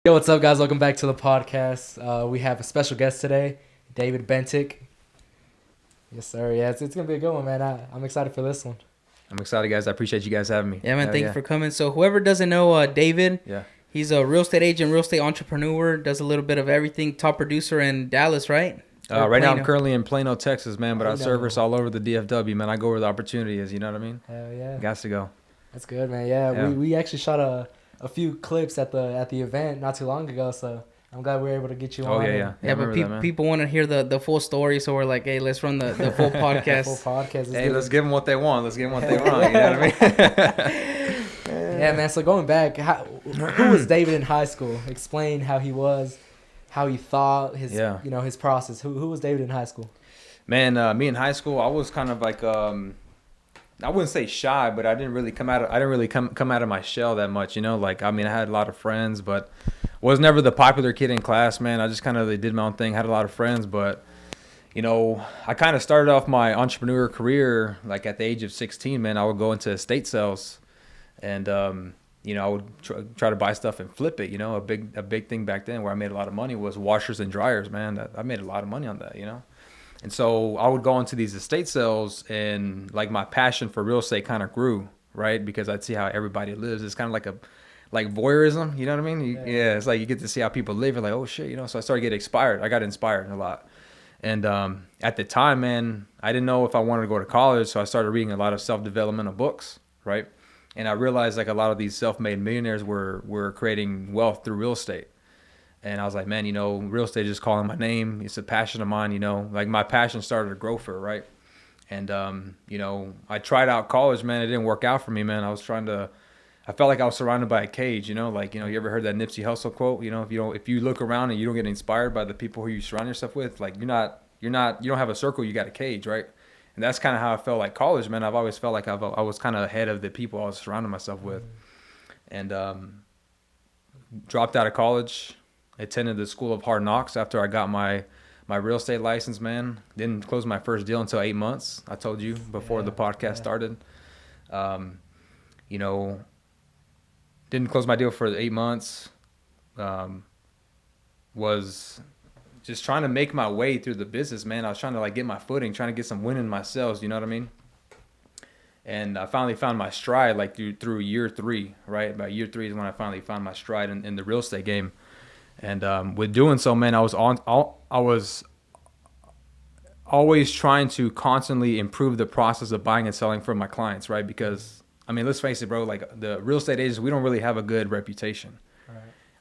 Yo, what's up, guys? Welcome back to the podcast. We have a special guest today, David Bentinck. Yes, sir. Yeah, it's going to be a good one, man. I'm excited for this one. I'm excited, guys. I appreciate you guys having me. Yeah, man. Thank you for coming. So whoever doesn't know David, he's a real estate agent, real estate entrepreneur, does a little bit of everything, top producer in Dallas, right? Right now, I'm currently in Plano, Texas, man, but I service all over the DFW, man. I go where the opportunity is, you know what I mean? Hell yeah. Got to go. That's good, man. Yeah. We actually shot a few clips at the event not too long ago, so I'm glad we were able to get you on. Yeah, but people want to hear the full story, so we're like, hey, let's run the full podcast. Full podcast. Hey, let's give them what they want. Let's give them what they want. You know what I mean? Yeah, man. So going back, who was David in high school? Explain how he was, how he thought, his his process. Who was David in high school? Man, me in high school, I was kind of like I wouldn't say shy, but I didn't really come out of my shell that much, you know. Like, I mean, I had a lot of friends, but was never the popular kid in class, man. I just kind of did my own thing, had a lot of friends, but you know, I kind of started off my entrepreneur career like at the age of 16, man. I would go into estate sales, and you know, I would try to buy stuff and flip it. You know, a big thing back then where I made a lot of money was washers and dryers, man. I made a lot of money on that, you know. And so I would go into these estate sales, and like my passion for real estate kind of grew, right? Because I'd see how everybody lives. It's kind of like voyeurism, you know what I mean? Yeah, it's like you get to see how people live. You're like, oh shit, you know. So I started getting inspired. I got inspired a lot. And at the time, man, I didn't know if I wanted to go to college, so I started reading a lot of self-developmental books, right? And I realized like a lot of these self-made millionaires were creating wealth through real estate. And I was like, man, you know, real estate is calling my name. It's a passion of mine, you know. Like, my passion started to grow for it, right? And, you know, I tried out college, man. It didn't work out for me, man. I felt like I was surrounded by a cage, you know. Like, you know, you ever heard that Nipsey Hussle quote? You know, if you look around and you don't get inspired by the people who you surround yourself with, like, you don't have a circle, you got a cage, right? And that's kind of how I felt like college, man. I've always felt like I was kind of ahead of the people I was surrounding myself with. And dropped out of college. Attended the School of Hard Knocks after I got my real estate license, man. Didn't close my first deal until 8 months. I told you before the podcast started. You know, didn't close my deal for 8 months. Was just trying to make my way through the business, man. I was trying to like get my footing, trying to get some wind in my sails, you know what I mean? And I finally found my stride like through year 3, right? By year 3 is when I finally found my stride in the real estate game. And with doing so, man, I was always trying to constantly improve the process of buying and selling for my clients, right? Because, I mean, let's face it, bro, like the real estate agents, we don't really have a good reputation,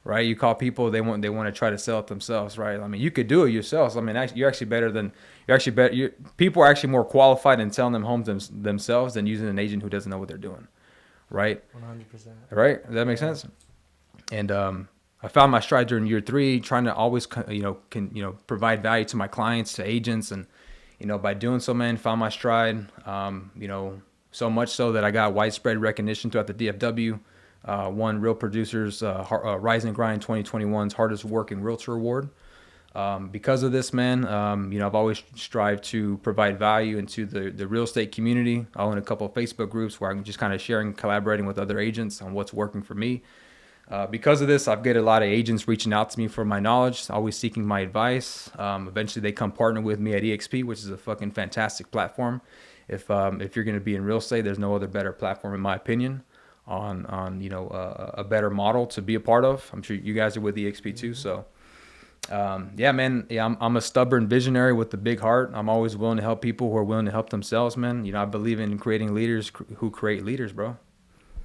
right? You call people, they want to try to sell it themselves, right? I mean, you could do it yourselves. I mean, people are actually more qualified in selling them homes themselves than using an agent who doesn't know what they're doing, right? 100%. Right? Does that make sense? And I found my stride during year 3, trying to always, provide value to my clients, to agents. And, you know, by doing so, man, found my stride, you know, so much so that I got widespread recognition throughout the DFW, won Real Producers Rise and Grind 2021's Hardest Working Realtor Award. Because of this, man, you know, I've always strived to provide value into the real estate community. I own a couple of Facebook groups where I'm just kind of sharing, collaborating with other agents on what's working for me. Because of this, I've got a lot of agents reaching out to me for my knowledge, always seeking my advice. Eventually, they come partner with me at EXP, which is a fucking fantastic platform. If you're going to be in real estate, there's no other better platform, in my opinion, on you know, a better model to be a part of. I'm sure you guys are with EXP too. So, yeah, man, I'm a stubborn visionary with a big heart. I'm always willing to help people who are willing to help themselves, man. You know, I believe in creating leaders who create leaders, bro.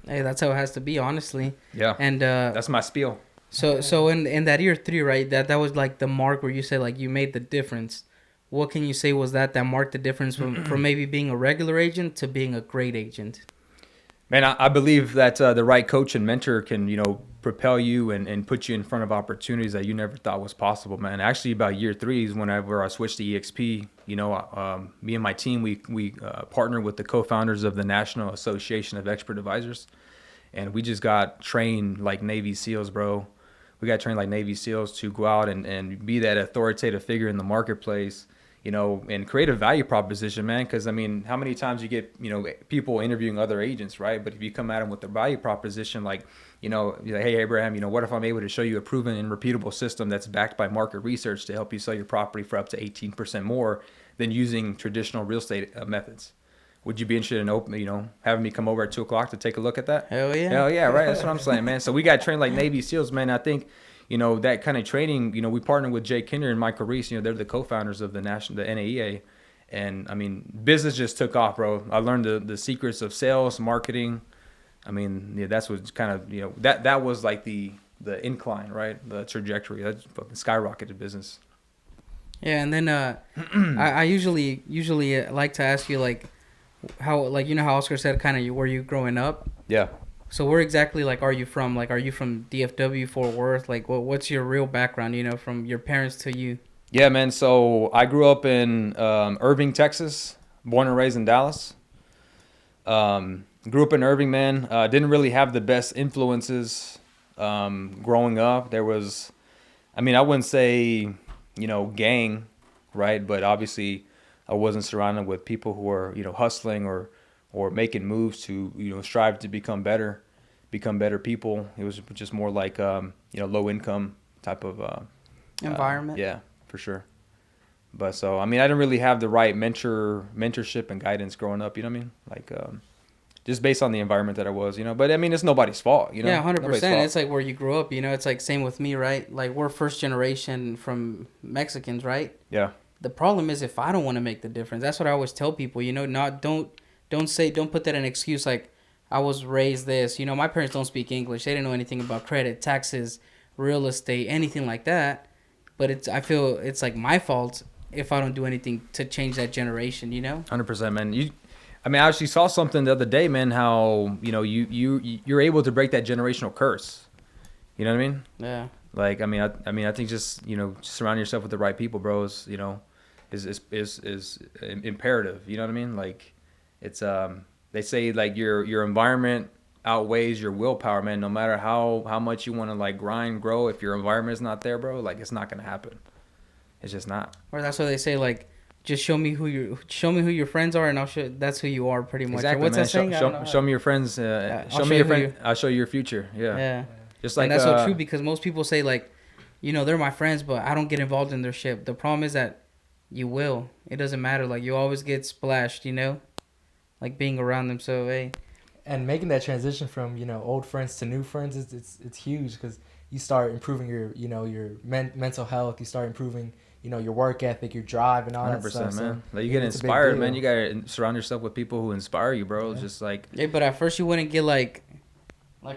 Hey, that's how it has to be, honestly. Yeah. And that's my spiel. So in that year 3, right? That was like the mark where you said like you made the difference. What can you say was that marked the difference from maybe being a regular agent to being a great agent? Man, I believe that the right coach and mentor can, you know, propel you and put you in front of opportunities that you never thought was possible, man. Actually, about year 3 is whenever I switched to EXP. You know, me and my team, we partnered with the co-founders of the National Association of Expert Advisors, and we just got trained like Navy SEALs, bro. We got trained like Navy SEALs to go out and be that authoritative figure in the marketplace, and create a value proposition, man. Because I mean, how many times you get, people interviewing other agents, right? But if you come at them with a value proposition, like, you're like, hey, Abraham, what if I'm able to show you a proven and repeatable system that's backed by market research to help you sell your property for up to 18% more than using traditional real estate methods? Would you be interested in having me come over at 2:00 to take a look at that? Hell yeah. Hell yeah, right. That's what I'm saying, man. So we got trained like Navy SEALs, man. I think, that kind of training, we partnered with Jay Kinder and Michael Reese. They're the co-founders of the NAEA. And I mean, business just took off, bro. I learned the secrets of sales, marketing. I mean, yeah, that's what's kind of, that was like the incline, right? The trajectory. That fucking skyrocketed business. Yeah, and then I usually like to ask you, like, how, like, how Oscar said kind of where you growing up. Yeah. So where exactly, like, are you from? Like, are you from DFW, Fort Worth? Like, what's your real background, from your parents to you? Yeah, man. So I grew up in Irving, Texas, born and raised in Dallas. Grew up in Irving, man. Didn't really have the best influences growing up. There was, I wouldn't say, gang, right? But obviously I wasn't surrounded with people who were, hustling or making moves to, strive to become better people. It was just more like, low income type of environment. Yeah, for sure. But so, I didn't really have the right mentorship and guidance growing up, you know what I mean? Like, just based on the environment that I was, but it's nobody's fault, Yeah, 100%. It's like where you grew up, it's like same with me, right? Like, we're first generation from Mexicans, right? Yeah. The problem is if I don't want to make the difference. That's what I always tell people, don't put that in excuse like I was raised this. My parents don't speak English. They didn't know anything about credit, taxes, real estate, anything like that. But I feel it's like my fault if I don't do anything to change that generation, 100%, man. I actually saw something the other day, man, how, you're able to break that generational curse. You know what I mean? Yeah. Like, I think just, surround yourself with the right people, bro, is imperative. You know what I mean? Like, it's, they say like your environment outweighs your willpower, man. No matter how much you want to like grind, grow, if your environment is not there, bro, like it's not going to happen. It's just not. Or that's what they say, like, just show me who your friends are, and that's who you are, pretty much. Exactly, what's man. that saying? Show me your friends. Show me your friend. I'll show you your future. Yeah. Yeah. Just like, and that's so true, because most people say like, they're my friends, but I don't get involved in their shit. The problem is that you will. It doesn't matter. Like, you always get splashed, like being around them. So hey. And making that transition from old friends to new friends it's huge, because you start improving your your mental health. You start improving your work ethic, your drive, and all 100%, that stuff. Man. Like, you get inspired, man. You gotta surround yourself with people who inspire you, bro. Yeah. Just like, yeah, but at first you wouldn't get like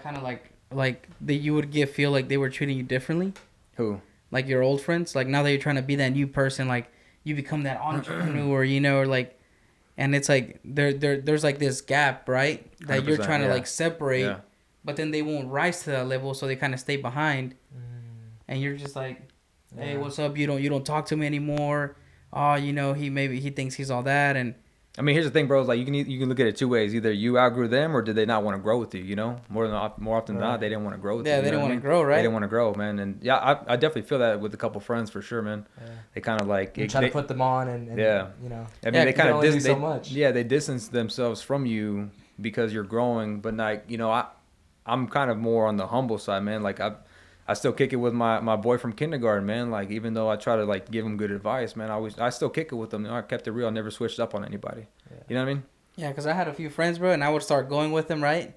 kind of like that. You would feel like they were treating you differently. Who? Like your old friends. Like, now that you're trying to be that new person, like you become that entrepreneur, or like, and it's like there's like this gap, right? That you're trying to like separate, yeah. But then they won't rise to that level, so they kind of stay behind, and you're just like, hey, what's up? You don't talk to me anymore. Oh, he thinks he's all that. And here's the thing, bro. It's like you can look at it two ways. Either you outgrew them, or did they not want to grow with you? More often than not, they didn't want to grow with you. Yeah, they didn't want to grow, right? They didn't want to grow, man. And yeah, I definitely feel that with a couple friends for sure, man. Yeah. They kind of like try to put them on, and yeah, they kind of so much. Yeah, they distance themselves from you because you're growing. But like, I'm kind of more on the humble side, man. Like I still kick it with my boy from kindergarten, man. Like, even though I try to like give him good advice, man, I still kick it with him. I kept it real. I never switched up on anybody. Yeah. You know what I mean? Yeah, because I had a few friends, bro, and I would start going with them, right?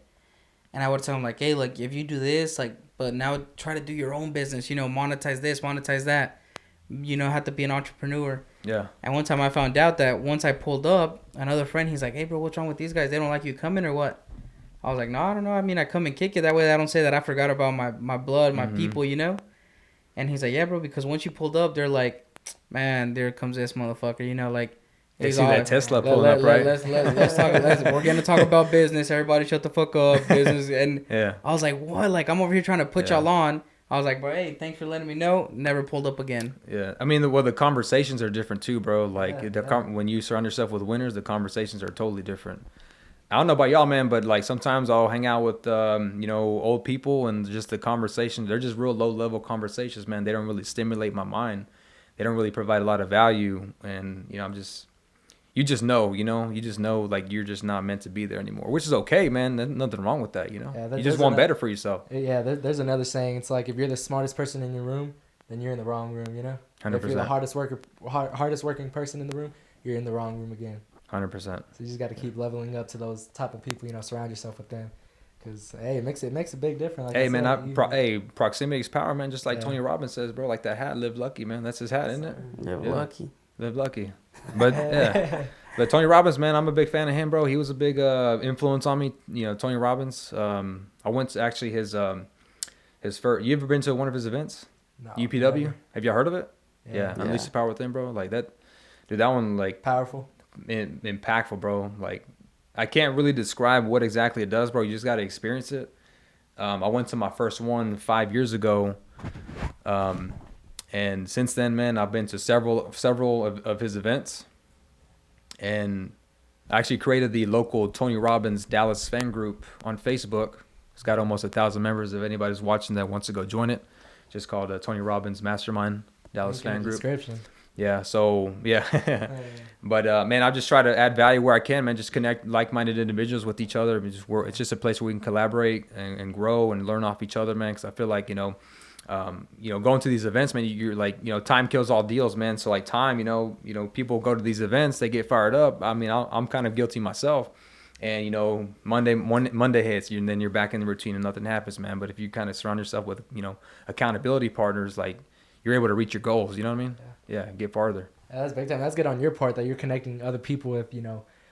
And I would tell them like, hey, like, if you do this, like, but now try to do your own business. Monetize this, monetize that. Have to be an entrepreneur. Yeah. And one time I found out that once I pulled up, another friend, he's like, hey, bro, what's wrong with these guys? They don't like you coming or what? I was like, no, I don't know. I come and kick it. That way I don't say that I forgot about my blood, my people, And he's like, yeah, bro, because once you pulled up, they're like, man, there comes this motherfucker, like. They see that Tesla pulling up, right? Let's talk. We're going to talk about business. Everybody shut the fuck up. Business. And yeah. I was like, what? Like, I'm over here trying to put y'all on. I was like, bro, hey, thanks for letting me know. Never pulled up again. Yeah. The conversations are different too, bro. Like, when you surround yourself with winners, the conversations are totally different. I don't know about y'all, man, but like sometimes I'll hang out with, old people, and just the conversations, they're just real low level conversations, man. They don't really stimulate my mind. they don't really provide a lot of value. And, you know, you just know, like you're just not meant to be there anymore, which is okay, man. There's nothing wrong with that, you know. Yeah, you just want better for yourself. Yeah, there's another saying. It's like if you're the smartest person in your room, then you're in the wrong room, you know. 100%. If you're the hardest working person in the room, you're in the wrong room again. 100%. So you just got to keep leveling up to those type of people, you know. Surround yourself with them, because hey, it makes a big difference. Like hey man, proximity is power, man. Just like Tony Robbins says, bro. Like that hat, live lucky, man. That's his hat, isn't it? Live lucky. Live lucky. But yeah. But Tony Robbins, man, I'm a big fan of him, bro. He was a big influence on me. You know, Tony Robbins. I went to actually his first. You ever been to one of his events? No, UPW. never. Have y'all heard of it? Yeah. Unleash the Power Within, bro. Like that, dude. That one, like, powerful, impactful, bro. Like, I can't really describe what exactly it does, bro. You just got to experience it. I went to my first one 5 years ago, and since then, man, I've been to several of his events, and I actually created the local Tony Robbins Dallas fan group on Facebook. It's got almost 1,000 members. If anybody's watching that wants to go join it, just called Tony Robbins Mastermind Dallas fan group. Description. Yeah. So yeah. But man, I just try to add value where I can, man. Just connect like-minded individuals with each other. It's just a place where we can collaborate and grow and learn off each other, man. Because I feel like, going to these events, man, you're like, time kills all deals, man. So like time, people go to these events, they get fired up. I mean, I'm kind of guilty myself. And, Monday hits, and then you're back in the routine and nothing happens, man. But if you kind of surround yourself with, accountability partners, like, you're able to reach your goals. You know what I mean? Yeah, get farther. Yeah, that's big time. That's good on your part that you're connecting other people with,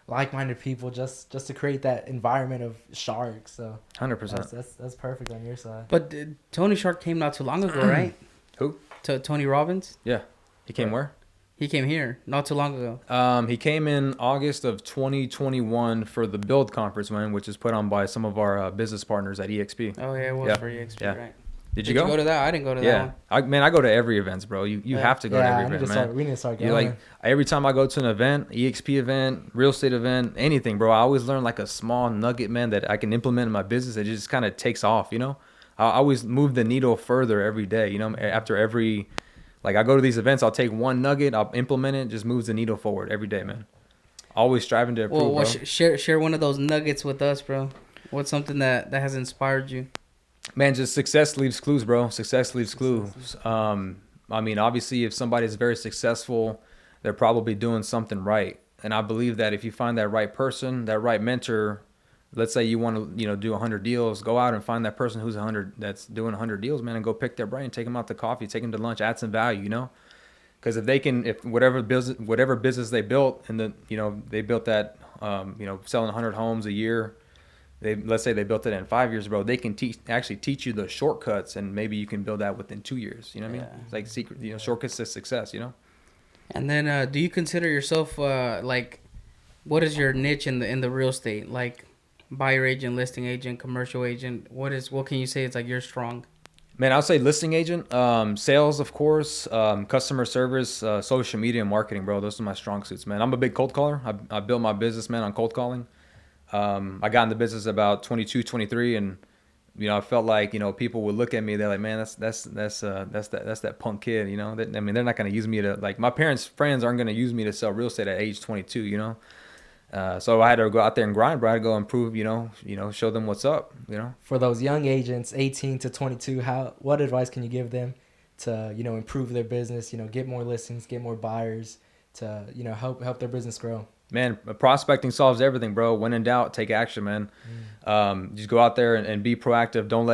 like-minded people just to create that environment of sharks. So 100%. That's perfect on your side. But Tony Shark came not too long ago, right? Who? Tony Robbins? Yeah. He came where? He came here not too long ago. He came in August of 2021 for the Build Conference, man, which is put on by some of our business partners at EXP. Oh, yeah, it was for EXP, right? Did you go to that? I didn't go to that one. I go to every event, bro. You have to go to every event, man. We need to start going. Every time I go to an event, EXP event, real estate event, anything, bro, I always learn like a small nugget, man, that I can implement in my business. It just kind of takes off, I always move the needle further every day, after every, like I go to these events, I'll take one nugget, I'll implement it, just moves the needle forward every day, man. Always striving to improve, bro. Share one of those nuggets with us, bro. What's something that has inspired you? Man, just success leaves clues, bro. Success leaves clues. I mean, obviously, if somebody's very successful, they're probably doing something right. And I believe that if you find that right person, that right mentor, let's say you want to, do 100 deals, go out and find that person that's doing 100 deals, man, and go pick their brain, take them out to coffee, take them to lunch, add some value, Because if whatever business they built, and they built that, selling 100 homes a year. Let's say they built it in 5 years, bro. They can actually teach you the shortcuts, and maybe you can build that within 2 years. You know what I mean? It's like secret, shortcuts to success. And then, do you consider yourself what is your niche in the real estate? Like, buyer agent, listing agent, commercial agent. What can you say? It's like you're strong. Man, I'll say listing agent, sales, of course, customer service, social media, and marketing, bro. Those are my strong suits, man. I'm a big cold caller. I built my business, man, on cold calling. I got in the business about 22, 23, and I felt like people would look at me. They're like, man, that's that punk kid. They're not gonna use me to, like, my parents' friends aren't gonna use me to sell real estate at age 22. So I had to go out there and grind, bro. I had to go improve. Show them what's up. For those young agents, 18 to 22, what advice can you give them to improve their business? Get more listings, get more buyers, to help their business grow. Man, prospecting solves everything, bro. When in doubt, take action, man. Just go out there and be proactive. Don't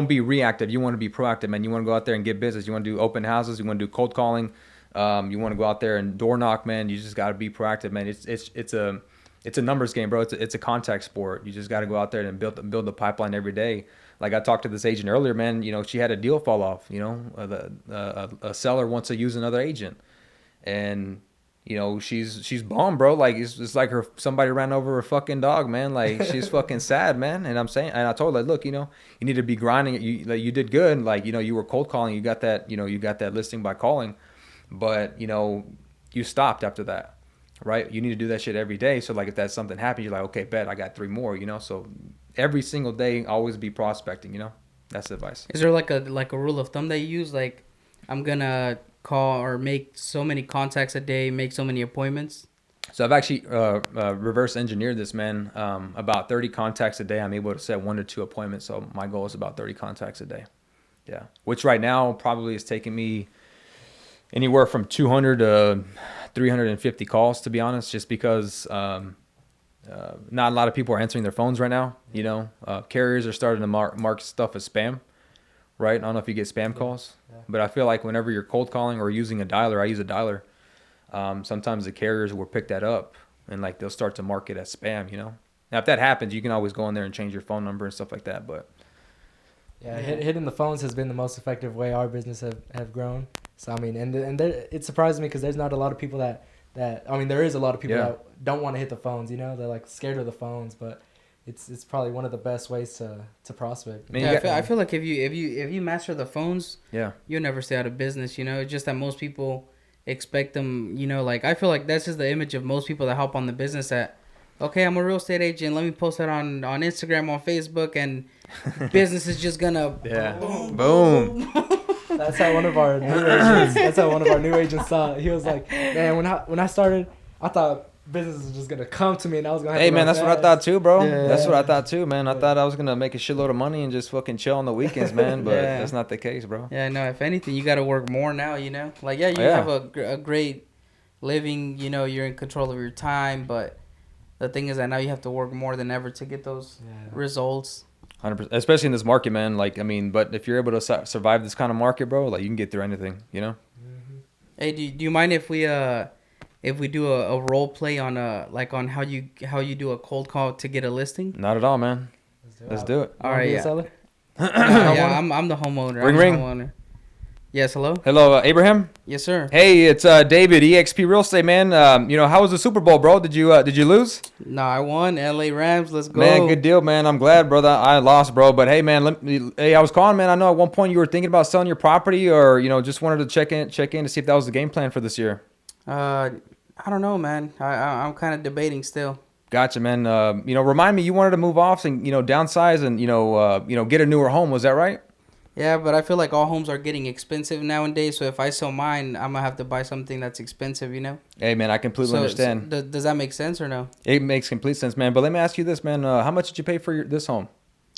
be reactive. You want to be proactive, man. You want to go out there and get business. You want to do open houses. You want to do cold calling. You want to go out there and door knock, man. You just got to be proactive, man. It's a numbers game, bro. It's a contact sport. You just got to go out there and build the pipeline every day. Like I talked to this agent earlier, man. She had a deal fall off. A seller wants to use another agent, and she's bummed, bro. Like it's like somebody ran over her fucking dog, man. Like she's fucking sad, man. And I told her, look, you need to be grinding. You did good. Like, you were cold calling. You got that listing by calling, but you stopped after that, right? You need to do that shit every day. So like if that's something happened, you're like, okay, bet I got 3 more, So every single day, always be prospecting, That's the advice. Is there like a rule of thumb that you use? Like, I'm gonna call or make so many contacts a day, make so many appointments. So I've actually reverse engineered this, man. About 30 contacts a day. I'm able to set 1 to 2 appointments. So my goal is about 30 contacts a day. Yeah. Which right now probably is taking me anywhere from 200 to 350 calls, to be honest, just because not a lot of people are answering their phones right now. You know, carriers are starting to mark stuff as spam, right? I don't know if you get spam calls, but I feel like whenever you're cold calling or using a dialer, I use a dialer. Sometimes the carriers will pick that up and like they'll start to mark it as spam, you know. Now, if that happens, you can always go in there and change your phone number and stuff like that. But hitting the phones has been the most effective way our business have grown. So I mean, and there, it surprises me because there's not a lot of people that I mean, there is a lot of people that don't want to hit the phones. You know, they're like scared of the phones, but it's probably one of the best ways to prospect. I feel like if you master the phones, you'll never stay out of business. You know, it's just that most people expect them. You know, like I feel like that's just the image of most people that help on the business. That okay, I'm a real estate agent. Let me post that on Instagram, on Facebook, and business is just gonna boom. That's how one of our new agents saw it. He was like, man, when I started, I thought business was just gonna come to me and I was gonna have hey to man, that's what I thought too, bro. Yeah. That's what I thought too, man. I thought I was gonna make a shitload of money and just fucking chill on the weekends, man. But that's not the case, bro. Yeah, no. If anything, you got to work more now. You know, like you have a great living. You know, you're in control of your time, but the thing is that now you have to work more than ever to get those results. 100%, especially in this market, man. Like, I mean, but if you're able to survive this kind of market, bro, like you can get through anything, you know. Mm-hmm. Hey, do you mind if we do a role play on on how you do a cold call to get a listing? Not at all, man. Let's do it. All right, yeah. I'm the homeowner. Ring. Homeowner. Yes, hello. Hello, Abraham. Yes, sir. Hey, it's David, EXP Real Estate, man. You know, how was the Super Bowl, bro? Did you lose? No, I won. LA Rams. Let's go. Man, good deal, man. I'm glad, brother. I lost, bro. But hey, man, I was calling, man. I know at one point you were thinking about selling your property, or just wanted to check in to see if that was the game plan for this year. I don't know, man. I'm kind of debating still. Gotcha, man. Remind me, you wanted to move off and downsize and get a newer home. Was that right? Yeah, but I feel like all homes are getting expensive nowadays. So if I sell mine, I'm gonna have to buy something that's expensive, you know. Hey, man, I completely understand. Does that make sense or no? It makes complete sense, man. But let me ask you this, man. How much did you pay for this home?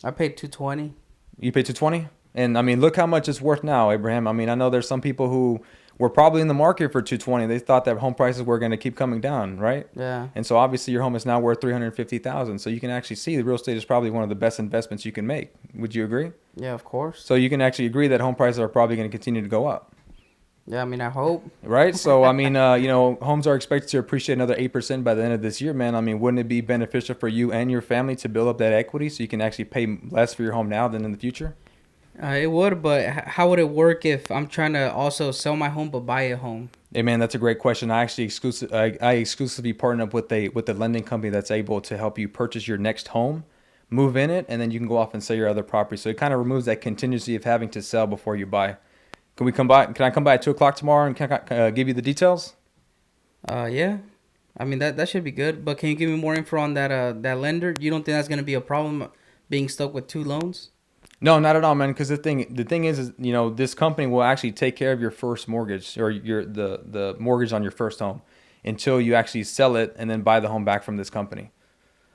I paid $220. You paid $220, and I mean, look how much it's worth now, Abraham. I mean, I know there's some people who were probably in the market for $220. They thought that home prices were going to keep coming down, right? Yeah. And so obviously your home is now worth $350,000. So you can actually see the real estate is probably one of the best investments you can make. Would you agree? Yeah, of course. So you can actually agree that home prices are probably going to continue to go up. Yeah, I mean, I hope. Right? So, I mean, homes are expected to appreciate another 8% by the end of this year, man. I mean, wouldn't it be beneficial for you and your family to build up that equity so you can actually pay less for your home now than in the future? It would, but how would it work if I'm trying to also sell my home but buy a home? Hey man, that's a great question. I actually exclusively partner up with the lending company that's able to help you purchase your next home, move in it, and then you can go off and sell your other property. So it kind of removes that contingency of having to sell before you buy. Can I come by at 2:00 tomorrow and can I give you the details? Yeah. I mean that should be good. But can you give me more info on that lender? You don't think that's gonna be a problem being stuck with 2 loans? No, not at all, man. Because the thing is, this company will actually take care of your first mortgage or the mortgage on your first home until you actually sell it and then buy the home back from this company.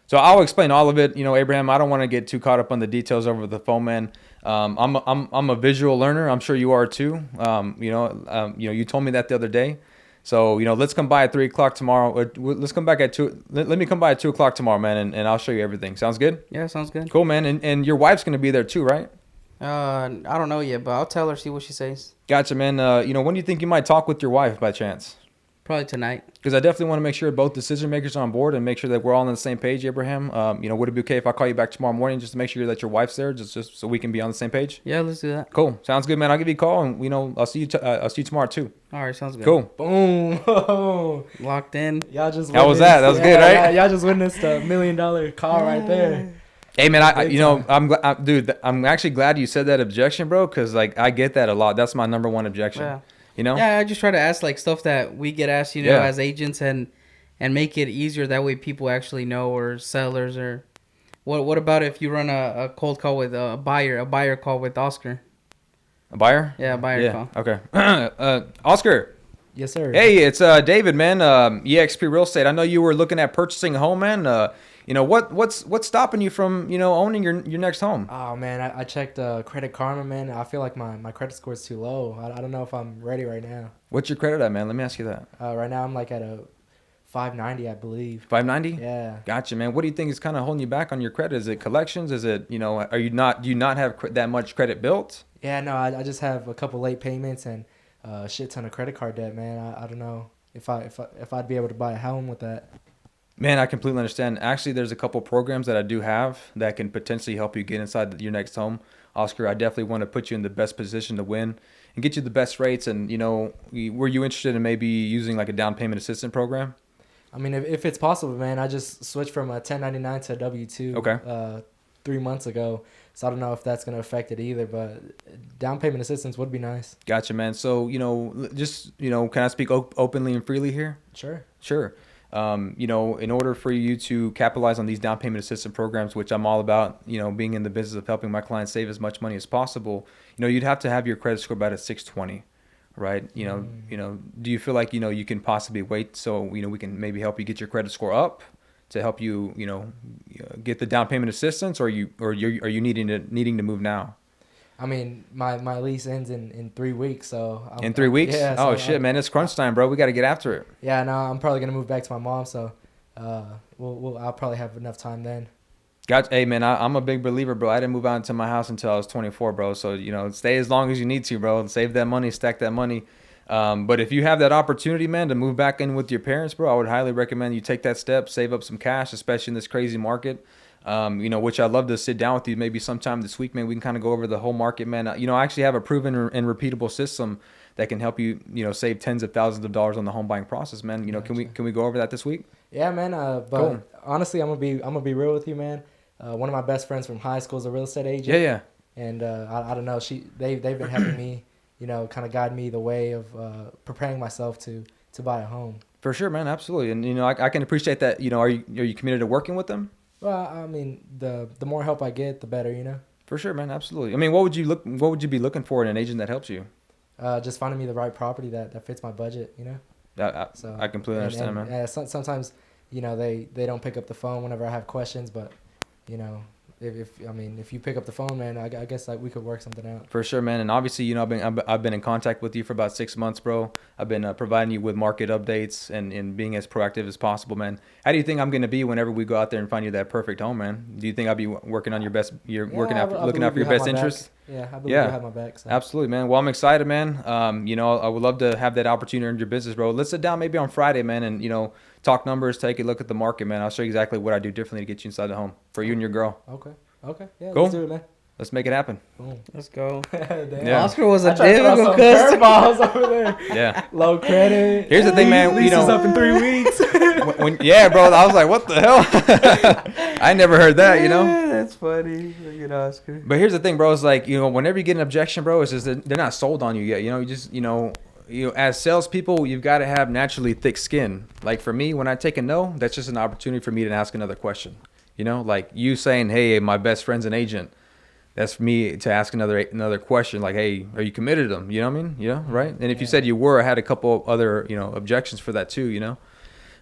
So I'll explain all of it. Abraham, I don't want to get too caught up on the details over the phone, man. I'm a visual learner. I'm sure you are too. You told me that the other day. So, let's come by at 3:00 tomorrow. Let's come back at 2. Let me come by at 2:00 tomorrow, man, and I'll show you everything. Sounds good? Yeah, sounds good. Cool, man. And your wife's going to be there too, right? I don't know yet, but I'll tell her, see what she says. Gotcha, man. When do you think you might talk with your wife by chance? Probably tonight. Because I definitely want to make sure both decision makers are on board and make sure that we're all on the same page, Abraham. Would it be okay if I call you back tomorrow morning just to make sure that your wife's there, just so we can be on the same page? Yeah, let's do that. Cool. Sounds good, man. I'll give you a call, and I'll see you tomorrow too. All right, sounds good. Cool. Boom. Locked in. Y'all just. How was that? That was good, right? Y'all just witnessed a $1 million call right there. Hey man, I'm actually glad you said that objection, bro, because I get that a lot. That's my number one objection. Yeah. Yeah, I just try to ask stuff that we get asked, as agents and make it easier. That way people actually know, or sellers, or what about if you run a cold call with a buyer call with Oscar? A buyer? Yeah, a buyer call. Okay. Oscar. Yes, sir. Hey, it's David, man. EXP Real Estate. I know you were looking at purchasing a home, man. What's stopping you from owning your next home? Oh man, I checked Credit Karma, man. I feel like my credit score is too low. I don't know if I'm ready right now. What's your credit at, man? Let me ask you that. Right now I'm like at a 590, I believe. 590? Yeah. Gotcha, man. What do you think is kind of holding you back on your credit? Is it collections? Is it, do you not have that much credit built? Yeah, no, I just have a couple late payments and a shit ton of credit card debt, man. I don't know if I'd be able to buy a home with that. Man, I completely understand. Actually, there's a couple programs that I do have that can potentially help you get inside your next home. Oscar, I definitely want to put you in the best position to win and get you the best rates. And, were you interested in maybe using like a down payment assistance program? I mean, if it's possible, man, I just switched from a 1099 to a W-2 okay. 3 months ago. So I don't know if that's going to affect it either, but down payment assistance would be nice. Gotcha, man. So, can I speak openly and freely here? Sure. In order for you to capitalize on these down payment assistance programs, which I'm all about, being in the business of helping my clients save as much money as possible, you'd have to have your credit score about a 620. Right. Do you feel like, you can possibly wait so, we can maybe help you get your credit score up to help you, get the down payment assistance, or are you needing to move now? I mean, my lease ends in 3 weeks, so in 3 weeks? Yeah. Oh, shit, man. It's crunch time, bro. We got to get after it. Yeah, no, I'm probably going to move back to my mom, so I'll probably have enough time then. Gotcha. Hey, man, I'm a big believer, bro. I didn't move out into my house until I was 24, bro. So, stay as long as you need to, bro. Save that money, stack that money. But if you have that opportunity, man, to move back in with your parents, bro, I would highly recommend you take that step, save up some cash, especially in this crazy market. Which I'd love to sit down with you maybe sometime this week, man. We can kind of go over the whole market, man. I actually have a proven and repeatable system that can help you, save tens of thousands of dollars on the home buying process, man. Can we go over that this week? Yeah, man. But cool. Honestly, I'm gonna be real with you, man. One of my best friends from high school is a real estate agent. Yeah. And I don't know, they've been helping me, kind of guide me the way of preparing myself to buy a home. For sure, man, absolutely. And I can appreciate that. Are you committed to working with them? Well, I mean, the more help I get, the better, For sure, man, absolutely. I mean, what would you be looking for in an agent that helps you? Just finding me the right property that fits my budget, So I completely understand, man. Yeah, sometimes, they don't pick up the phone whenever I have questions, but if you pick up the phone, man, I guess we could work something out. For sure, man. And obviously, I've been in contact with you for about 6 months, bro. I've been providing you with market updates and being as proactive as possible, man. How do you think I'm going to be whenever we go out there and find you that perfect home, man? Do you think I'll be working on your best? Looking out for your best interests? Yeah, I believe you have my back. So. Absolutely, man. Well, I'm excited, man. I would love to have that opportunity in your business, bro. Let's sit down maybe on Friday, man, and talk numbers, take a look at the market, man. I'll show you exactly what I do differently to get you inside the home for you and your girl. Okay. Yeah, cool. Let's do it, man. Let's make it happen. Boom. Let's go. Yeah. Oscar was a difficult customer. Over there. Yeah. Low credit. Here's the thing, man. Lease is up in 3 weeks. Yeah, bro. I was like, what the hell? I never heard that, Yeah, that's funny. Look at Oscar. But here's the thing, bro. It's like, whenever you get an objection, bro, it's just that they're not sold on you yet. You just, as salespeople, you've got to have naturally thick skin. Like for me, when I take a no, that's just an opportunity for me to ask another question. Like you saying, hey, my best friend's an agent. That's for me to ask another question. Like, hey, are you committed to them? You know what I mean? Yeah, right. And if you said you were, I had a couple other, objections for that too.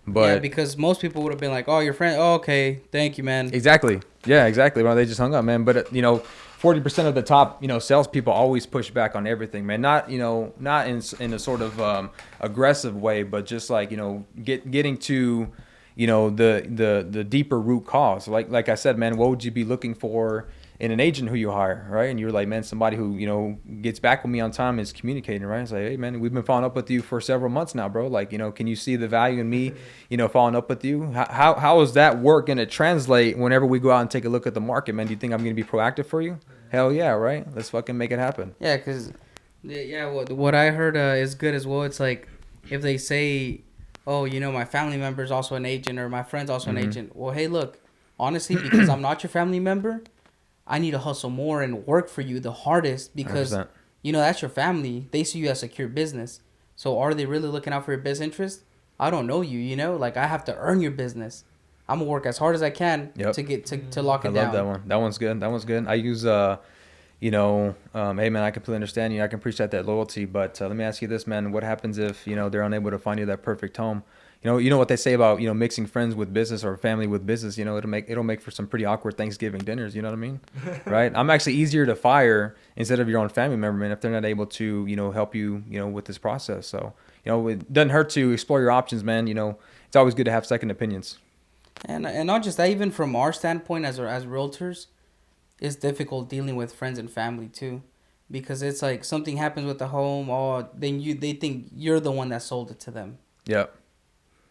But yeah, because most people would have been like, oh, your friend. Oh, okay. Thank you, man. Exactly. Yeah, exactly. Well, they just hung up, man. But 40% of the top, salespeople always push back on everything, man. Not in a sort of aggressive way, but just like, getting to, the deeper root cause. Like I said, man, what would you be looking for in an agent who you hire, right? And you're like, man, somebody who, gets back with me on time, is communicating, right? It's like, hey, man, we've been following up with you for several months now, bro. Like, can you see the value in me, following up with you? How is that work going to translate whenever we go out and take a look at the market, man? Do you think I'm going to be proactive for you? Hell yeah, right? Let's fucking make it happen. Yeah, because, what I heard is good as well. It's like, if they say, oh, my family member is also an agent, or my friend's also an agent. Well, hey, look, honestly, because I'm not your family member, I need to hustle more and work for you the hardest because, 100%. That's your family. They see you as secure business. So are they really looking out for your best interest? I don't know you, Like, I have to earn your business. I'm going to work as hard as I can to get to lock it down. I love that one. That one's good. I use, hey man, I completely understand you. I can appreciate that loyalty, but let me ask you this, man. What happens if, they're unable to find you that perfect home? You know what they say about, mixing friends with business or family with business, it'll make for some pretty awkward Thanksgiving dinners. You know what I mean? Right. I'm actually easier to fire instead of your own family member, man, if they're not able to, help you, with this process. So, it doesn't hurt to explore your options, man. It's always good to have second opinions. And not just that, even from our standpoint as realtors, it's difficult dealing with friends and family too, because it's like something happens with the home, then they think you're the one that sold it to them. Yep.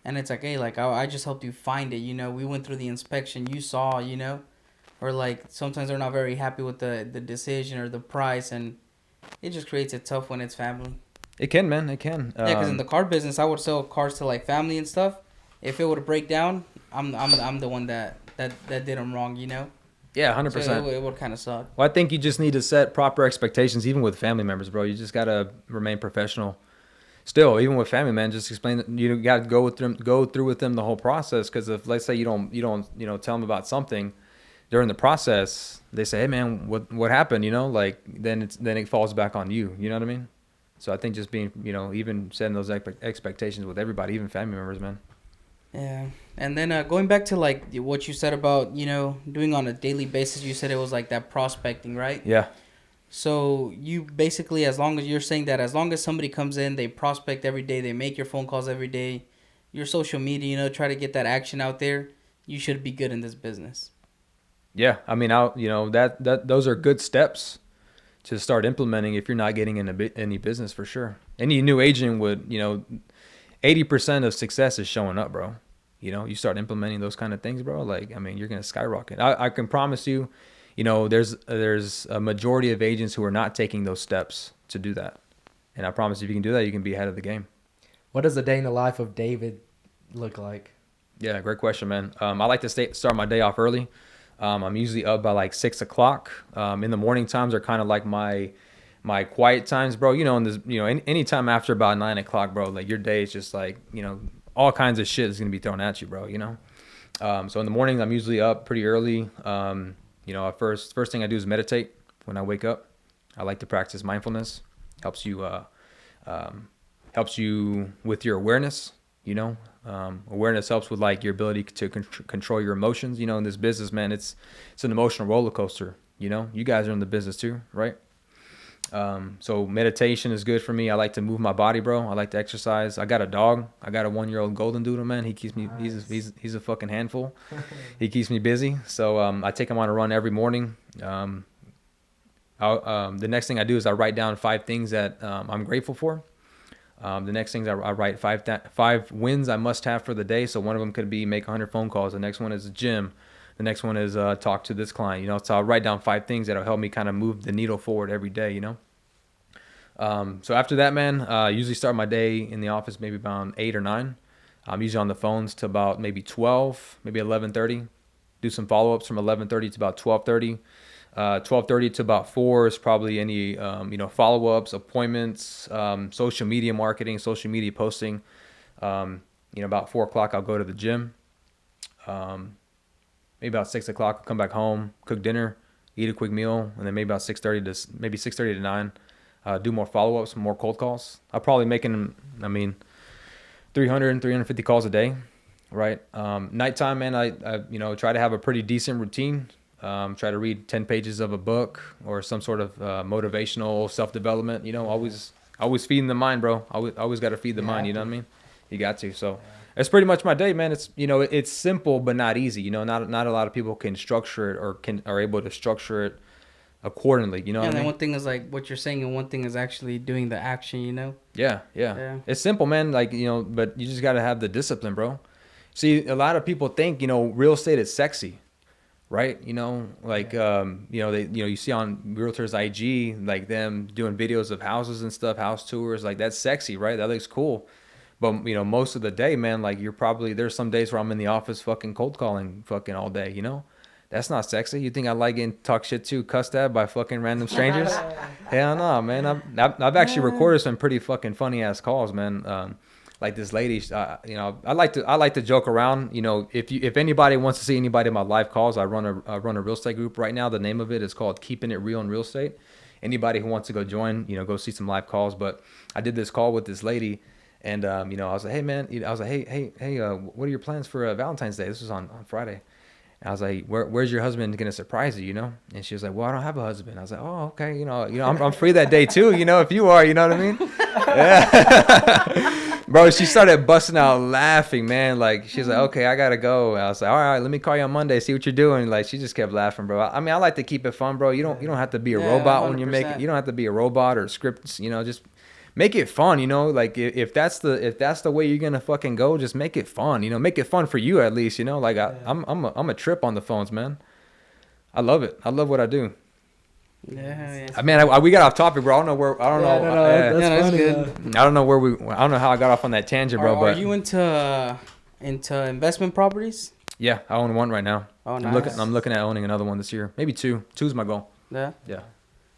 And it's like, hey, like I just helped you find it, we went through the inspection, you saw, or like sometimes they're not very happy with the decision or the price, and it just creates it tough when it's family. It can, man. It can. Yeah, because in the car business, I would sell cars to like family and stuff. If it would break down, I'm the one that did them wrong, Yeah, 100%. So it would kind of suck. Well, I think you just need to set proper expectations, even with family members, bro. You just gotta remain professional. Still, even with family, man, just explain that you got to go through with them the whole process. Because if, let's say, you don't tell them about something during the process, they say, hey man, what happened? Then it falls back on you. You know what I mean? So I think just being, even setting those expectations with everybody, even family members, man. Yeah. And then going back to like what you said about, doing on a daily basis, you said it was like that prospecting, right? Yeah. So you basically, as long as somebody comes in, they prospect every day, they make your phone calls every day, your social media, try to get that action out there, you should be good in this business. Yeah. I mean, those are good steps to start implementing if you're not getting into any business, for sure. Any new agent would, 80% of success is showing up, bro. You start implementing those kind of things, bro. Like, I mean, you're going to skyrocket. I can promise you, there's a majority of agents who are not taking those steps to do that. And I promise if you can do that, you can be ahead of the game. What does a day in the life of David look like? Yeah, great question, man. I like to start my day off early. I'm usually up by like 6 o'clock. In the morning times are kind of like my quiet times, bro. Any time after about 9 o'clock, bro, like your day is just like, all kinds of shit is going to be thrown at you, bro, So in the morning, I'm usually up pretty early. First thing I do is meditate when I wake up. I like to practice mindfulness. Helps you with your awareness, Awareness helps with like your ability to control your emotions. In this business, man, it's an emotional roller coaster. You guys are in the business too, right? So meditation is good for me. I like to move my body, bro. I like to exercise. I got a dog. I got a 1-year-old golden doodle, man. He keeps me, nice. He's a fucking handful. He keeps me busy. So, I take him on a run every morning. The next thing I do is I write down 5 things that, I'm grateful for. The next things I write 5 wins I must have for the day. So one of them could be make 100 phone calls. The next one is the gym. The next one is talk to this client, So I'll write down 5 things that'll help me kind of move the needle forward every day, So after that, man, I usually start my day in the office maybe about 8 or 9. I'm usually on the phones to about maybe 12, maybe 11:30. Do some follow-ups from 11:30 to about 12:30. 12:30 to about 4 is probably any, follow-ups, appointments, social media marketing, social media posting. About 4 o'clock, I'll go to the gym. Maybe about 6 o'clock, I'll come back home, cook dinner, eat a quick meal, and then maybe about 6:30 to 9, do more follow-ups, more cold calls. I'm probably making, 300, 350 calls a day, right? Nighttime, man, I try to have a pretty decent routine. Try to read 10 pages of a book or some sort of motivational self-development. Always feeding the mind, bro. Always got to feed the mind. You know what I mean? You got to. So that's pretty much my day, man. It's it's simple but not easy. Not a lot of people can structure it or are able to structure it accordingly. And then one thing is like what you're saying, and one thing is actually doing the action. Yeah. It's simple, man. Like but you just got to have the discipline, bro. See, a lot of people think real estate is sexy. Right, you see on realtors IG like them doing videos of houses and stuff, house tours, like that's sexy, right? That looks cool, but most of the day, man, like there's some days where I'm in the office fucking cold calling fucking all day, that's not sexy. You think I like getting talk shit to, cussed at by fucking random strangers? Hell no, man. I've actually recorded some pretty fucking funny ass calls, man. like this lady, you know, I like to joke around. You know, if anybody wants to see anybody in my live calls, I run a real estate group right now. The name of it is called Keeping It Real in Real Estate. Anybody who wants to go join, you know, go see some live calls. But I did this call with this lady, and you know, I was like, hey man, I was like, hey, what are your plans for Valentine's Day? This was on Friday. And I was like, where's your husband gonna surprise you, you know? And she was like, well, I don't have a husband. I was like, oh, okay, you know, I'm free that day too, you know, if you are, you know what I mean? Yeah. Bro, she started busting out laughing, man. Like, she's like, okay, I gotta go. I was like, all right, let me call you on Monday, see what you're doing. Like, she just kept laughing, bro. I mean, I like to keep it fun, bro. You don't have to be a robot 100%. When you're making. You don't have to be a robot or scripts. You know, just make it fun, you know, like if that's the way you're gonna fucking go, just make it fun, you know, make it fun for you at least, you know, like I'm a trip on the phones, man. I love it. I love what I do. Yeah. I mean, we got off topic, bro. I don't know. That's good. I don't know how I got off on that tangent, bro. Are you into investment properties? Yeah, I own one right now. Oh, nice. I'm looking at owning another one this year, maybe two. Two's my goal. Yeah. Yeah.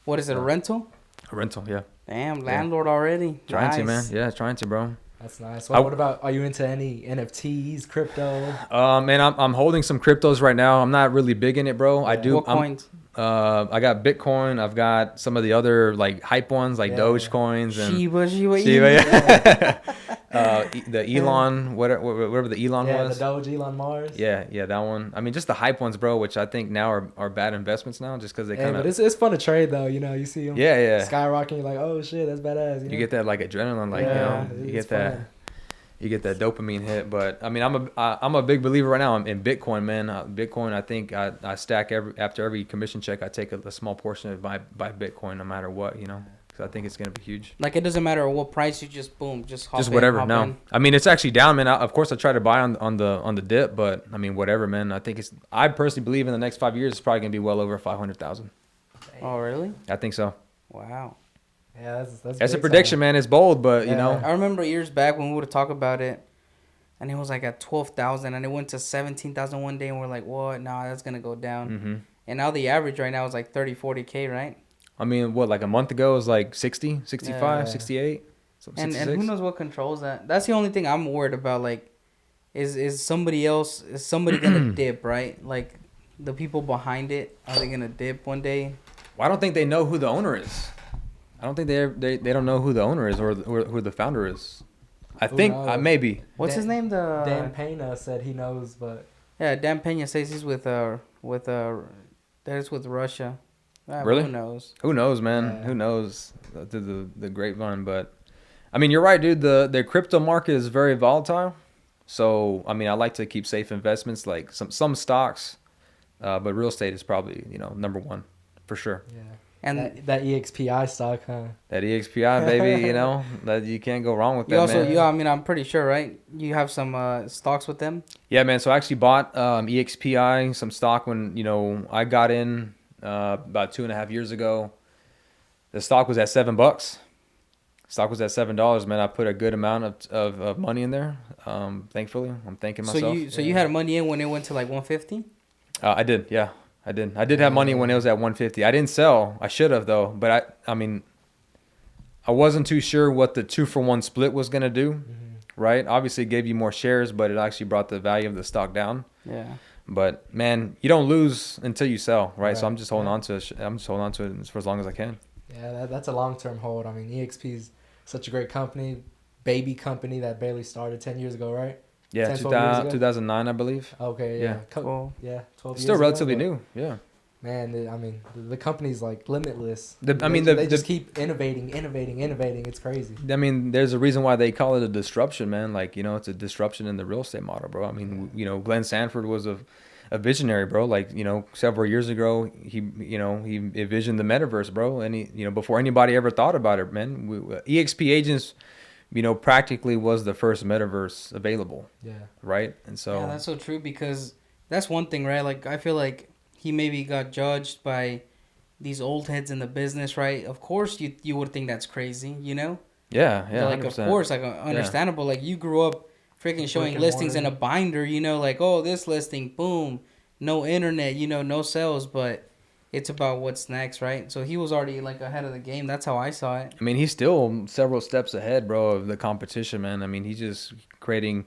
What is it? A rental? A rental, yeah. Damn, landlord already. Trying nice. to, man. Yeah, trying to, bro. That's nice. What about, are you into any NFTs, crypto? Man, I'm holding some cryptos right now. I'm not really big in it, bro. I do. What coins? I got Bitcoin. I've got some of the other like hype ones, like Doge coins and Shiba. Yeah. The Elon, whatever the Elon was. The Doge, Elon Mars. Yeah, that one. I mean, just the hype ones, bro, which I think now are bad investments now, just because they kind of. But it's fun to trade though. You know, you see them. Yeah. skyrocketing. You're like, oh shit, that's badass. You know? get that like adrenaline, like you know, you get that. Fun. You get that dopamine hit, but I mean, I'm a big believer right now in Bitcoin, man. Bitcoin, I think I stack after every commission check, I take a small portion of buy Bitcoin, no matter what, you know, because I think it's gonna be huge. Like it doesn't matter what price, you just hop just whatever. In, no, in. I mean it's actually down, man. Of course, I try to buy on the dip, but I mean whatever, man. I think I personally believe in the next 5 years it's probably gonna be well over 500,000. Oh really? I think so. Wow. Yeah, that's a prediction, man. It's bold, but you know. I remember years back when we would talk about it, and it was like at 12,000, and it went to 17,000 one day, and we're like, what? Nah, that's gonna go down. Mm-hmm. And now the average right now is like 30-40K, right? I mean, what, like a month ago it was like 60, 65, 68, and who knows what controls that? That's the only thing I'm worried about. Like, is somebody gonna dip, right? Like, the people behind it, are they gonna dip one day? Well, I don't think they know who the owner is. I don't think they don't know who the owner is or who the founder is. I think maybe. What's his name? Dan Pena said he knows, but yeah, Dan Pena says he's with Russia. Really? Who knows? Who knows, man? Yeah. Who knows? The grapevine, but I mean, you're right, dude. The crypto market is very volatile. So I mean, I like to keep safe investments, like some stocks, but real estate is probably number one for sure. Yeah. And that EXPI stock, huh? That EXPI, baby, that you can't go wrong with that, man. I mean, I'm pretty sure, right? You have some stocks with them? Yeah, man. So I actually bought EXPI, some stock when, I got in about 2.5 years ago. The stock was at $7. Stock was at $7, man. I put a good amount of money in there. Thankfully, I'm thanking myself. So you had money in when it went to like 150? I did, yeah. I did have money when it was at 150. I didn't sell. I should have though. But I mean, I wasn't too sure what the 2-for-1 split was gonna do. Mm-hmm. Right? Obviously, it gave you more shares, but it actually brought the value of the stock down. Yeah. But man, you don't lose until you sell, right? So I'm just holding on to it. I'm just holding on to it for as long as I can. Yeah, that's a long-term hold. I mean, EXP is such a great company, baby company that barely started 10 years ago, right? Yeah, 2009, I believe. Okay, yeah. 12 years Still relatively new, yeah. Man, I mean, the company's like limitless. They just keep innovating. It's crazy. I mean, there's a reason why they call it a disruption, man. Like, it's a disruption in the real estate model, bro. I mean, Glenn Sanford was a visionary, bro. Like, several years ago, he envisioned the metaverse, bro. And he, before anybody ever thought about it, man. EXP Agents, practically was the first metaverse available. Yeah. Right? And so... Yeah, that's so true because that's one thing, right? Like, I feel like he maybe got judged by these old heads in the business, right? Of course, you would think that's crazy, Yeah, Like, 100%. Of course, like, understandable. Yeah. Like, you grew up freaking showing listings in a binder, like, oh, this listing, boom, no internet, no sales. But it's about what's next, right? So he was already like ahead of the game. That's how I saw it. I mean, he's still several steps ahead, bro, of the competition, man. I mean, he's just creating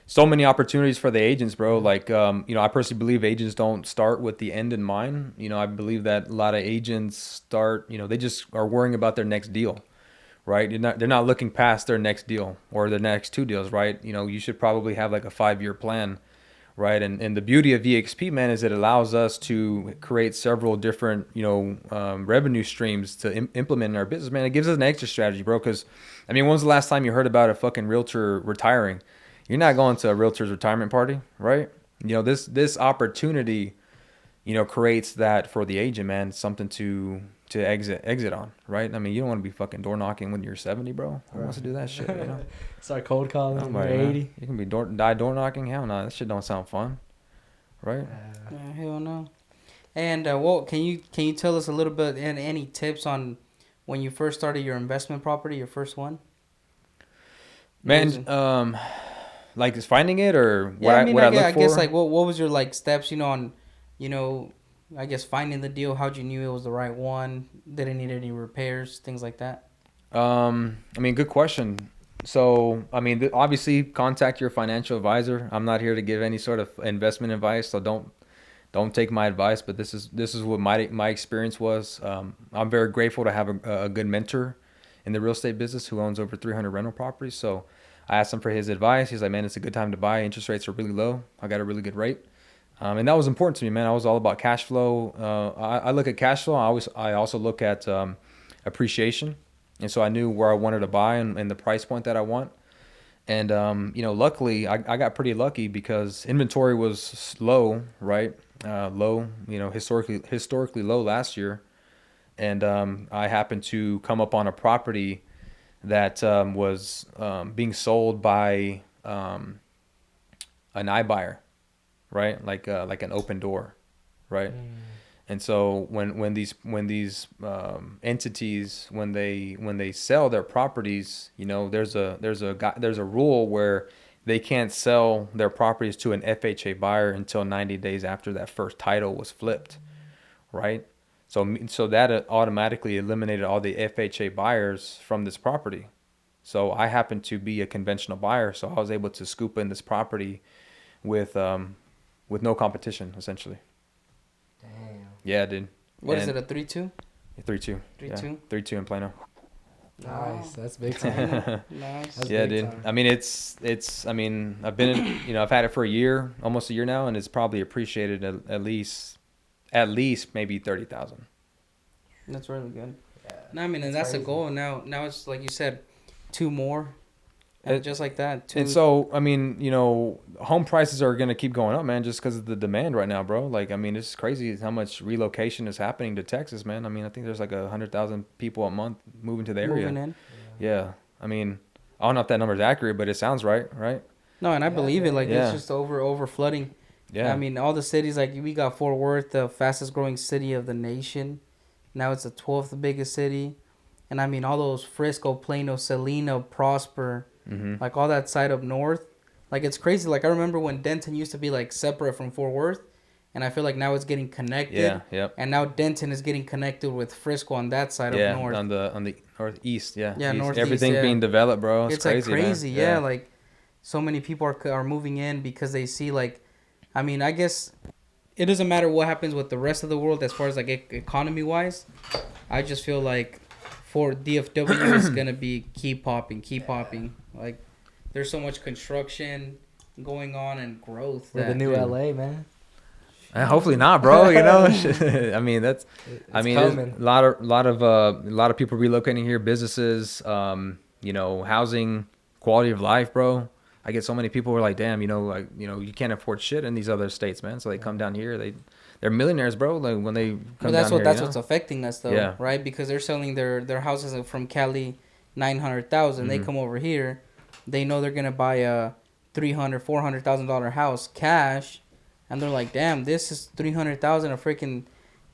so many opportunities for the agents, bro. Like, I personally believe agents don't start with the end in mind. I believe that a lot of agents start, they just are worrying about their next deal, right? They're not looking past their next deal or their next 2 deals, right? You should probably have like a 5-year plan, right? And the beauty of EXP, man, is it allows us to create several different, revenue streams to implement in our business, man. It gives us an exit strategy, bro. Because, I mean, when was the last time you heard about a fucking realtor retiring? You're not going to a realtor's retirement party, right? This opportunity, creates that for the agent, man. Something to exit on, right? I mean, you don't want to be fucking door knocking when you're 70, bro. Who wants to do that shit, Start cold calling when you're 80. You can be door knocking. Hell no, that shit don't sound fun, right? Hell no. And well, can you tell us a little bit and any tips on when you first started your investment property, your first one? Man, like is finding it or what yeah, I look for? I guess like what was your like steps, on, I guess finding the deal, how'd you knew it was the right one? Did it need any repairs, things like that? I mean, good question. So, I mean, obviously contact your financial advisor. I'm not here to give any sort of investment advice, so don't take my advice, but this is what my experience was. I'm very grateful to have a good mentor in the real estate business who owns over 300 rental properties. So I asked him for his advice. He's like, man, it's a good time to buy. Interest rates are really low. I got a really good rate. And that was important to me, man. I was all about cash flow. I look at cash flow. I also look at appreciation. And so I knew where I wanted to buy and the price point that I want. And, luckily I got pretty lucky because inventory was low, right? Low, historically low last year. And I happened to come up on a property that was being sold by an iBuyer, right? Like an open door, right? And so when these entities when they sell their properties, there's a rule where they can't sell their properties to an FHA buyer until 90 days after that first title was flipped, right? So that automatically eliminated all the FHA buyers from this property. So I happened to be a conventional buyer, so I was able to scoop in this property with no competition, essentially. Damn. Yeah, dude. What is it, a 3-2? 3-2. 3-2? Yeah, 3-2 in Plano. Nice. That's big time. Nice. That's yeah, big dude. time. I mean, it's. I mean, I've been in, I've had it for a year, almost a year now, and it's probably appreciated at least maybe 30,000. That's really good. Yeah. No, I mean, and that's the goal. Now it's like you said, 2 more. Just like that. 2. And so, I mean, home prices are going to keep going up, man, just because of the demand right now, bro. Like, I mean, it's crazy how much relocation is happening to Texas, man. I mean, I think there's like 100,000 people a month moving to the area. Moving in. Yeah. I mean, I don't know if that number is accurate, but it sounds right? No, and I believe it. Like, Yeah. it's just over flooding. Yeah. I mean, all the cities, like, we got Fort Worth, the fastest growing city of the nation. Now it's the 12th biggest city. And, I mean, all those Frisco, Plano, Salina, Prosper, like, all that side up north. Like, it's crazy. Like, I remember when Denton used to be, like, separate from Fort Worth. And I feel like now it's getting connected. Yeah, yep. And now Denton is getting connected with Frisco on that side up north. on the northeast, yeah. Yeah, East. northeast, Everything's being developed, bro. It's crazy, like crazy, man. yeah. Like, so many people are moving in because they see, like, I mean, I guess it doesn't matter what happens with the rest of the world as far as, like, economy-wise. I just feel like for DFW is going to be keep popping. Like, there's so much construction going on and growth. We're the new LA, man. Hopefully not, bro. I mean, that's. I mean, coming. a lot of people relocating here, businesses, housing, quality of life, bro. I get so many people who are like, damn, you can't afford shit in these other states, man. So they come down here, they're millionaires, bro. Like when they come down here. That's what's affecting us, though, Yeah. right? Because they're selling their houses from Cali, 900,000. They come over here, they know they're gonna buy a $300,000-$400,000 house cash. And they're like, damn, this is $300,000, a freaking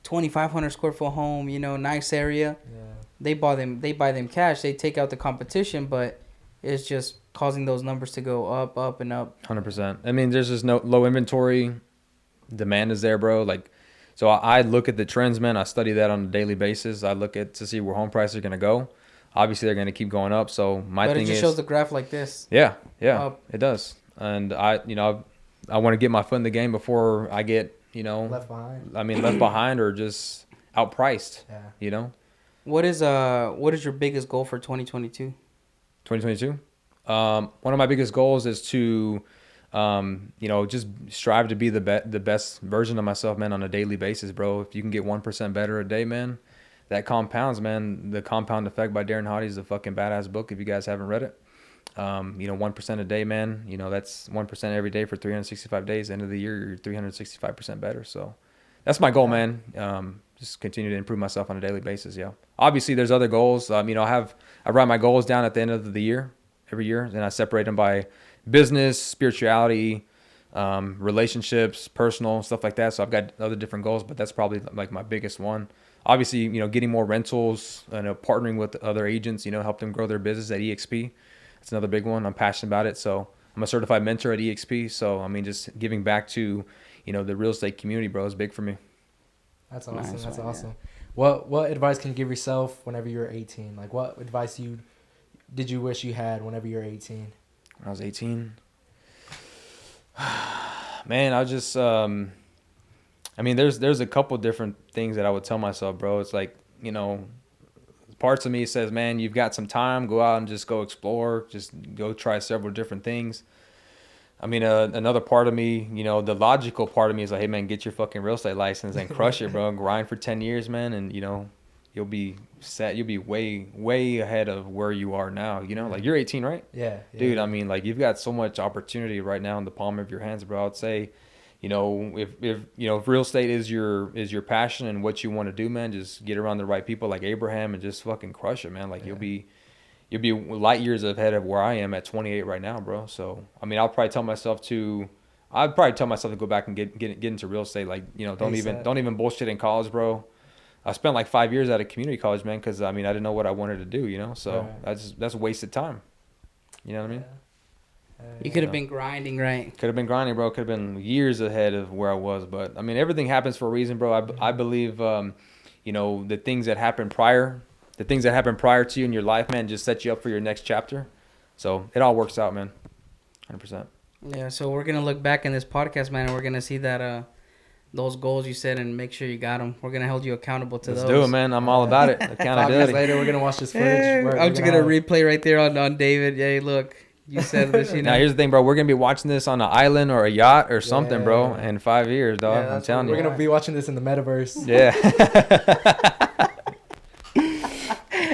2,500 square foot home, nice area. Yeah. They buy them cash. They take out the competition, but it's just causing those numbers to go up and up. 100%. I mean, there's just no low inventory. Demand is there, bro. Like, So I look at the trends, man. I study that on a daily basis. I look at to see where home prices are going to go. Obviously, they're going to keep going up. So my thing is, but it just shows the graph like this. Yeah, it does. And I want to get my foot in the game before I get, left behind. Left behind or just outpriced. Yeah. What is your biggest goal for 2022? 2022? One of my biggest goals is to just strive to be the best version of myself, man, on a daily basis, bro. If you can get 1% better a day, man, that compounds, man. The Compound Effect by Darren Hardy is a fucking badass book if you guys haven't read it. 1% a day, man, that's 1% every day for 365 days. End of the year, you're 365% better. So that's my goal, man. Just continue to improve myself on a daily basis. Yeah. Obviously there's other goals. I write my goals down at the end of the year, every year, and I separate them by business, spirituality, relationships, personal, stuff like that. So I've got other different goals, but that's probably like my biggest one. Obviously, getting more rentals and partnering with other agents, help them grow their business at EXP. It's another big one. I'm passionate about it. So I'm a certified mentor at EXP. So, just giving back to, the real estate community, bro, is big for me. That's awesome. Nice, that's awesome. Yeah. What advice can you give yourself whenever you're 18? Like, what advice did you wish you had whenever you're 18? When I was 18? Man, I just, there's a couple different things that I would tell myself, bro. It's like, parts of me says, man, you've got some time, go out and just go explore, just go try several different things. Another part of me, the logical part of me is like, hey man, get your fucking real estate license and crush it, bro. Grind for 10 years, man. And you'll be set. You'll be way, way ahead of where you are now. Like you're 18, right? Yeah. Dude, you've got so much opportunity right now in the palm of your hands, bro. I'd say, if real estate is your passion and what you want to do, man, just get around the right people like Abraham and just fucking crush it, man. Like you'll be light years ahead of where I am at 28 right now, bro. So I'd probably tell myself to go back and get into real estate. Like, don't even bullshit in college, bro. I spent like 5 years at a community college, man, because I didn't know what I wanted to do, so that's wasted time. You know what I mean? You could have been grinding, right? Could have been grinding, bro. Could have been years ahead of where I was. But everything happens for a reason, bro. I believe, the things that happen prior to you in your life, man, just set you up for your next chapter. So it all works out, man. 100%. Yeah. So we're gonna look back in this podcast, man, and we're gonna see that those goals you set and make sure you got them. We're gonna hold you accountable to those. Let's do it, man. I'm all about it. Accountability. 5 years later, we're gonna watch this footage. I'm just gonna replay right there on David. Hey, look. You said this, Now, here's the thing, bro. We're going to be watching this on an island or a yacht or something, bro, in 5 years, dog. I'm telling you. We're going to be watching this in the metaverse. Yeah.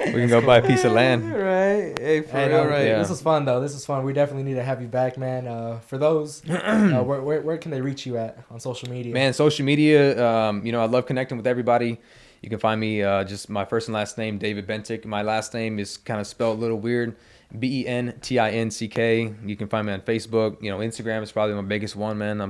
We can go buy a piece of land. Right. Hey, for real, right. Yeah. This was fun, though. This was fun. We definitely need to have you back, man. For those, where can they reach you at on social media? Man, social media, I love connecting with everybody. You can find me just my first and last name, David Bentinck. My last name is kind of spelled a little weird. Bentinck. You can find me on Facebook. Instagram is probably my biggest one, man.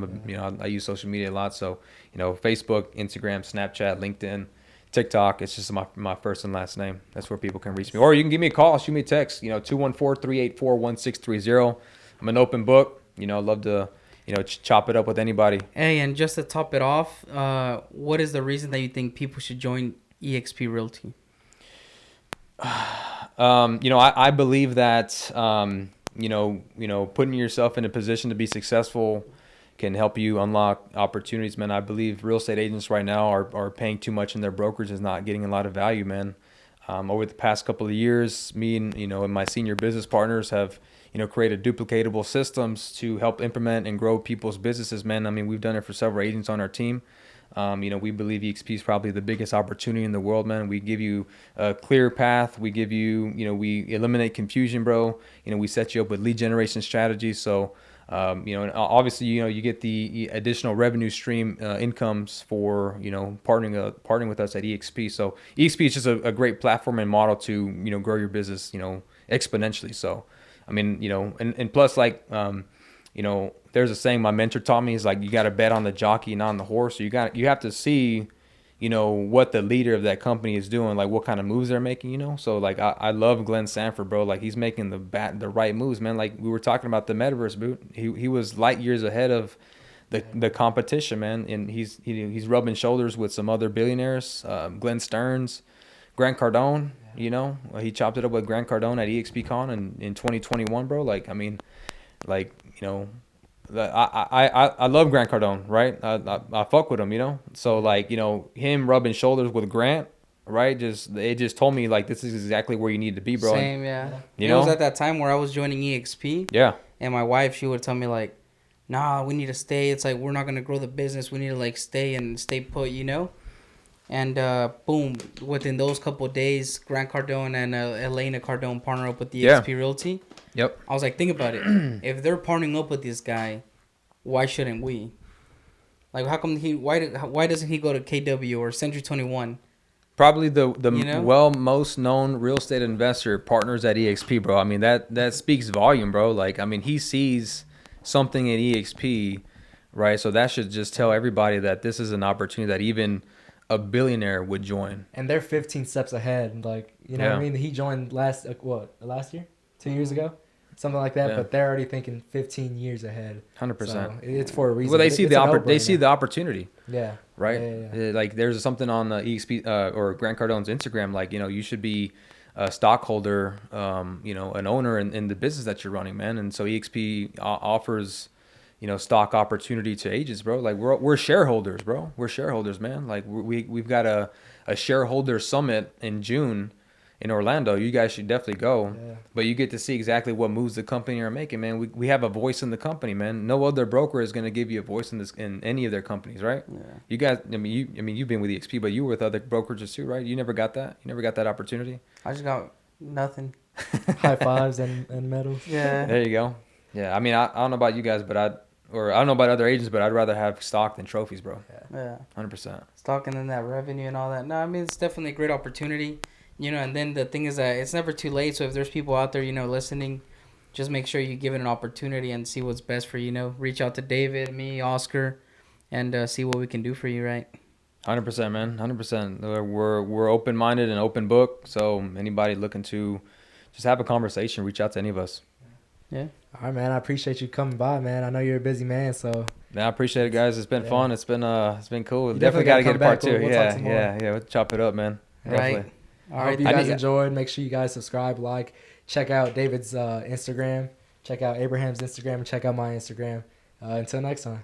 I use social media a lot. So, Facebook, Instagram, Snapchat, LinkedIn, TikTok. It's just my first and last name. That's where people can reach me. Or you can give me a call, shoot me a text, 214-384-1630. I'm an open book. I'd love to, chop it up with anybody. Hey, and just to top it off, what is the reason that you think people should join EXP Realty? I believe that, putting yourself in a position to be successful can help you unlock opportunities, man. I believe real estate agents right now are paying too much in their brokerage is not getting a lot of value, man. Over the past couple of years, me and my senior business partners have, created duplicatable systems to help implement and grow people's businesses, man. We've done it for several agents on our team. We believe EXP is probably the biggest opportunity in the world, man. We give you a clear path. We give you, we eliminate confusion, bro. We set you up with lead generation strategies. So, and obviously, you get the additional revenue stream incomes for, partnering with us at EXP. So EXP is just a great platform and model to, grow your business, exponentially. So, and plus, like, there's a saying my mentor taught me is like, you got to bet on the jockey, not on the horse. So you have to see, what the leader of that company is doing, like what kind of moves they're making, So like, I love Glenn Sanford, bro. Like he's making the right moves, man. Like we were talking about the metaverse, boot. He was light years ahead of the competition, man. And he's rubbing shoulders with some other billionaires, Glenn Stearns, Grant Cardone. Yeah. You know, he chopped it up with Grant Cardone at EXP Con in 2021, bro. Like, I mean, like, you know, I love Grant Cardone, right? I fuck with him, you know. So like, you know, him rubbing shoulders with Grant, right? It just told me like this is exactly where you need to be, bro. Same, yeah. You know, it was at that time where I was joining EXP. Yeah. And my wife, she would tell me like, nah, we need to stay. It's like we're not gonna grow the business. We need to like stay put, you know. And boom, within those couple of days, Grant Cardone and Elena Cardone partner up with the EXP Realty. Yep. I was like, think about it. If they're partnering up with this guy, why shouldn't we? Like, how come why doesn't he go to KW or Century 21? Probably the you know? most known real estate investor partners at EXP, bro. I mean, that speaks volume, bro. Like, I mean, he sees something at EXP, right? So that should just tell everybody that this is an opportunity that even a billionaire would join. And they're 15 steps ahead. Like, you know what I mean? He joined last year? 2 years ago? Something like that, but they're already thinking 15 years ahead. 100%. So it's for a reason. Well, they see the opportunity. Yeah. Right? Yeah. Like, there's something on EXP or Grant Cardone's Instagram, like, you know, you should be a stockholder, you know, an owner in the business that you're running, man. And so EXP offers, you know, stock opportunity to agents, bro. Like, we're shareholders, bro. We're shareholders, man. Like, we've got a shareholder summit in June in Orlando. You guys should definitely go. Yeah. But you get to see exactly what moves the company are making, man. We have a voice in the company, man. No other broker is going to give you a voice in any of their companies, right? Yeah. You guys, I mean, you've been with EXP, but you were with other brokerages too, right? You never got that. You never got that opportunity. I just got nothing. High fives and medals. Yeah. There you go. Yeah. I mean, I don't know about you guys, but I don't know about other agents, but I'd rather have stock than trophies, bro. Yeah. 100%. Stock and then that revenue and all that. No, I mean, it's definitely a great opportunity. You know, and then the thing is that it's never too late. So if there's people out there, you know, listening, just make sure you give it an opportunity and see what's best for you. You know, reach out to David, me, Oscar, and see what we can do for you, right? 100%, man. 100%. We're open-minded and open book. So anybody looking to just have a conversation, reach out to any of us. Yeah. All right, man. I appreciate you coming by, man. I know you're a busy man, so. Yeah, I appreciate it, guys. It's been fun. It's been cool. Definitely got to get a part two. We'll We'll chop it up, man. Right. Definitely. All right. I hope you guys enjoyed. Make sure you guys subscribe, like, check out David's Instagram, check out Abraham's Instagram, and check out my Instagram. Until next time.